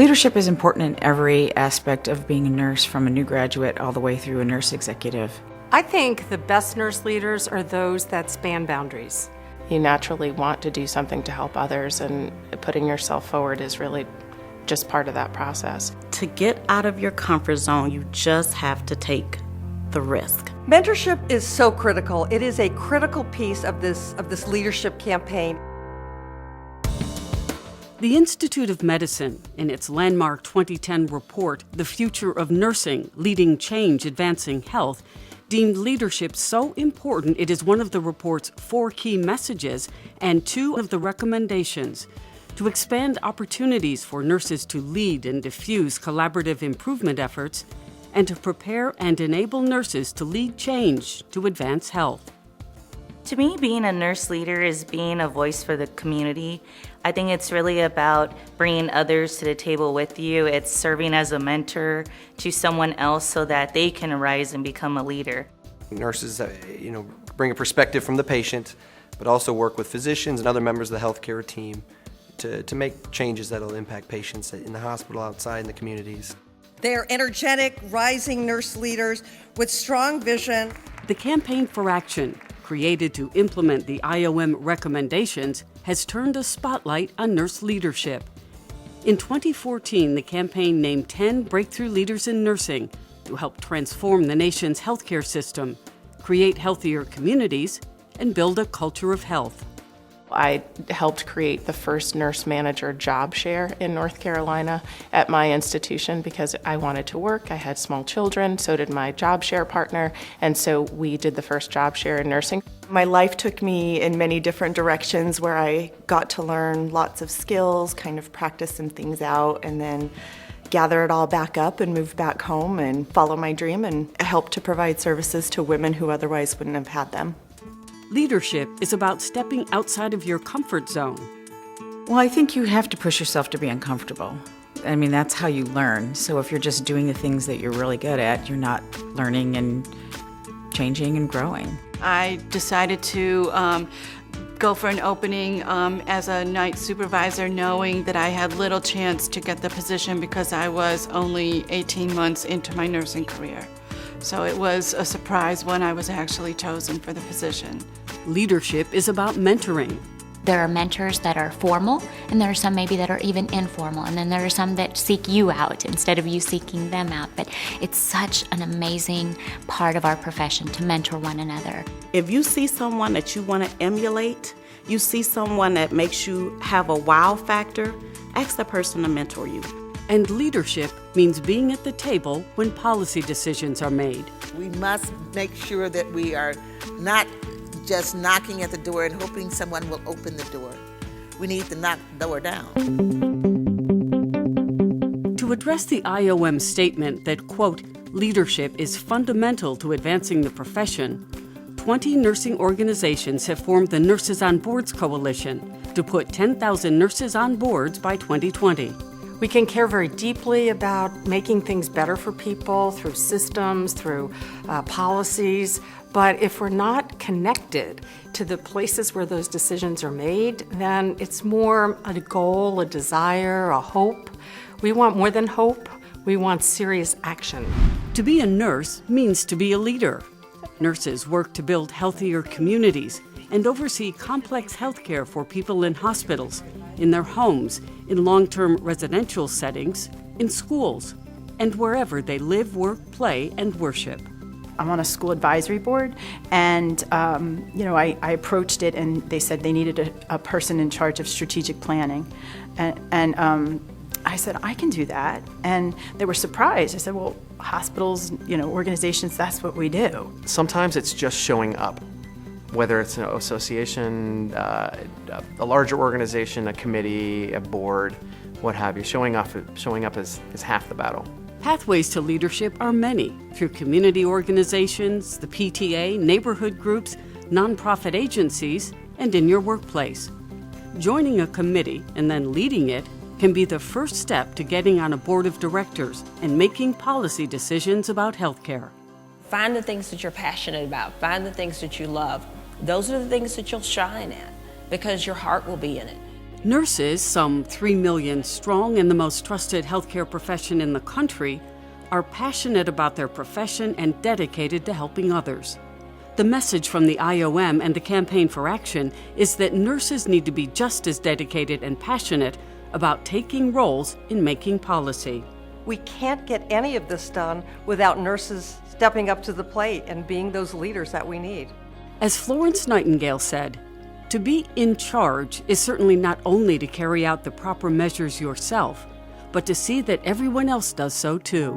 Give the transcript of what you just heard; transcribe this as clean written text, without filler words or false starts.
Leadership is important in every aspect of being a nurse, from a new graduate all the way through a nurse executive. I think the best nurse leaders are those that span boundaries. You naturally want to do something to help others, and putting yourself forward is really just part of that process. To get out of your comfort zone, you just have to take the risk. Mentorship is so critical. It is a critical piece of this leadership campaign. The Institute of Medicine, in its landmark 2010 report, The Future of Nursing, Leading Change, Advancing Health, deemed leadership so important it is one of the report's 4 key messages and 2 of the recommendations: to expand opportunities for nurses to lead and diffuse collaborative improvement efforts, and to prepare and enable nurses to lead change to advance health. To me, being a nurse leader is being a voice for the community. I think it's really about bringing others to the table with you. It's serving as a mentor to someone else so that they can rise and become a leader. Nurses, bring a perspective from the patient, but also work with physicians and other members of the healthcare team to make changes that will impact patients in the hospital, outside in the communities. They are energetic, rising nurse leaders with strong vision. The Campaign for Action, created to implement the IOM recommendations, has turned a spotlight on nurse leadership. In 2014, the campaign named 10 breakthrough leaders in nursing to help transform the nation's healthcare system, create healthier communities, and build a culture of health. I helped create the first nurse manager job share in North Carolina at my institution because I wanted to work. I had small children, so did my job share partner, and so we did the first job share in nursing. My life took me in many different directions where I got to learn lots of skills, kind of practice some things out, and then gather it all back up and move back home and follow my dream and help to provide services to women who otherwise wouldn't have had them. Leadership is about stepping outside of your comfort zone. Well, I think you have to push yourself to be uncomfortable. I mean, that's how you learn. So if you're just doing the things that you're really good at, you're not learning and changing and growing. I decided to go for an opening as a night supervisor, knowing that I had little chance to get the position because I was only 18 months into my nursing career. So it was a surprise when I was actually chosen for the position. Leadership is about mentoring. There are mentors that are formal, and there are some maybe that are even informal, and then there are some that seek you out instead of you seeking them out. But it's such an amazing part of our profession to mentor one another. If you see someone that you want to emulate, you see someone that makes you have a wow factor, ask that person to mentor you. And leadership means being at the table when policy decisions are made. We must make sure that we are not just knocking at the door and hoping someone will open the door. We need to knock the door down. To address the IOM statement that, quote, leadership is fundamental to advancing the profession, 20 nursing organizations have formed the Nurses on Boards Coalition to put 10,000 nurses on boards by 2020. We can care very deeply about making things better for people through systems, through policies, but if we're not connected to the places where those decisions are made, then it's more a goal, a desire, a hope. We want more than hope. We want serious action. To be a nurse means to be a leader. Nurses work to build healthier communities and oversee complex health care for people in hospitals, in their homes, in long-term residential settings, in schools, and wherever they live, work, play, and worship. I'm on a school advisory board, and I approached it, and they said they needed a person in charge of strategic planning, and I said, I can do that, and they were surprised. I said, well, hospitals, organizations, that's what we do. Sometimes it's just showing up. Whether it's an association, a larger organization, a committee, a board, what have you, showing up is half the battle. Pathways to leadership are many, through community organizations, the PTA, neighborhood groups, nonprofit agencies, and in your workplace. Joining a committee and then leading it can be the first step to getting on a board of directors and making policy decisions about healthcare. Find the things that you're passionate about. Find the things that you love. Those are the things that you'll shine at because your heart will be in it. Nurses, some 3 million strong and the most trusted healthcare profession in the country, are passionate about their profession and dedicated to helping others. The message from the IOM and the Campaign for Action is that nurses need to be just as dedicated and passionate about taking roles in making policy. We can't get any of this done without nurses stepping up to the plate and being those leaders that we need. As Florence Nightingale said, to be in charge is certainly not only to carry out the proper measures yourself, but to see that everyone else does so too.